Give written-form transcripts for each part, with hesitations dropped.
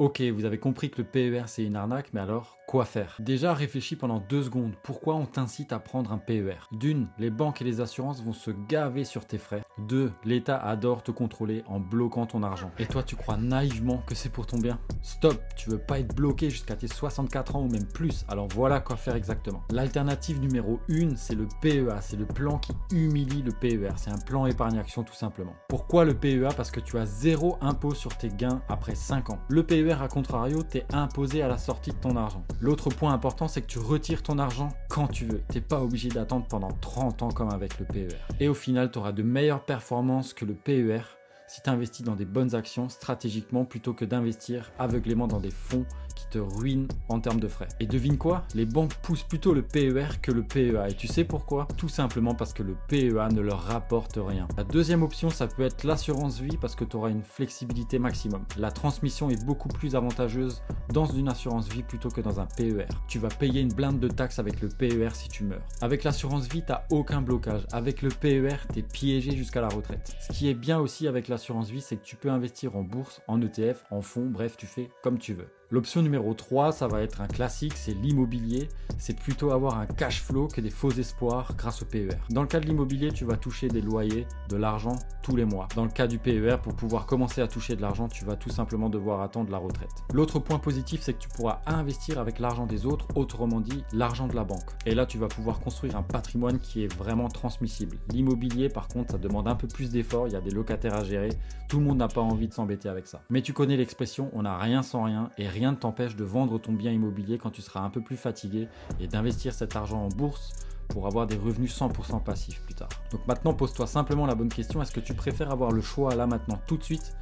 Ok, vous avez compris que le PER c'est une arnaque, mais alors quoi faire? Déjà réfléchis pendant 2 secondes, pourquoi on t'incite à prendre un PER? D'une, les banques et les assurances vont se gaver sur tes frais. 2, l'État adore te contrôler en bloquant ton argent. Et toi tu crois naïvement que c'est pour ton bien? Stop, tu veux pas être bloqué jusqu'à tes 64 ans ou même plus, alors voilà quoi faire exactement. L'alternative numéro 1, c'est le PEA, c'est le plan qui humilie le PER, c'est un plan épargne action tout simplement. Pourquoi le PEA? Parce que tu as zéro impôt sur tes gains après 5 ans. Le PER à contrario, t'es imposé à la sortie de ton argent. L'autre point important, c'est que tu retires ton argent quand tu veux. T'es pas obligé d'attendre pendant 30 ans comme avec le PER. Et au final, tu auras de meilleures performances que le PER si tu investis dans des bonnes actions stratégiquement plutôt que d'investir aveuglément dans des fonds qui te ruinent en termes de frais. Et devine quoi? Les banques poussent plutôt le PER que le PEA. Et tu sais pourquoi? Tout simplement parce que le PEA ne leur rapporte rien. La deuxième option, ça peut être l'assurance vie parce que tu auras une flexibilité maximum. La transmission est beaucoup plus avantageuse dans une assurance vie plutôt que dans un PER. Tu vas payer une blinde de taxes avec le PER si tu meurs. Avec l'assurance vie, tu n'as aucun blocage. Avec le PER, tu es piégé jusqu'à la retraite. Ce qui est bien aussi avec l'assurance vie, c'est que tu peux investir en bourse, en ETF, en fonds, bref, tu fais comme tu veux. L'option numéro 3, ça va être un classique, c'est l'immobilier. C'est plutôt avoir un cash flow que des faux espoirs grâce au PER. Dans le cas de l'immobilier, tu vas toucher des loyers, de l'argent tous les mois. Dans le cas du PER, pour pouvoir commencer à toucher de l'argent, tu vas tout simplement devoir attendre la retraite. L'autre point positif, c'est que tu pourras investir avec l'argent des autres, autrement dit, l'argent de la banque. Et là, tu vas pouvoir construire un patrimoine qui est vraiment transmissible. L'immobilier, par contre, ça demande un peu plus d'efforts, il y a des locataires à gérer. Tout le monde n'a pas envie de s'embêter avec ça. Mais tu connais l'expression, on n'a rien sans rien et rien ne t'empêche de vendre ton bien immobilier quand tu seras un peu plus fatigué et d'investir cet argent en bourse pour avoir des revenus 100% passifs plus tard. Donc maintenant, pose-toi simplement la bonne question, est-ce que tu préfères avoir le choix là maintenant tout de suite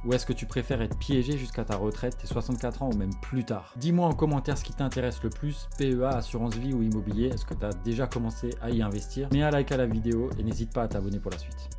ou est-ce que tu préfères être piégé jusqu'à ta retraite, tes 64 ans ou même plus tard? Dis-moi en commentaire ce qui t'intéresse le plus, PEA, assurance vie ou immobilier, est-ce que tu as déjà commencé à y investir? Mets un like à la vidéo et n'hésite pas à t'abonner pour la suite.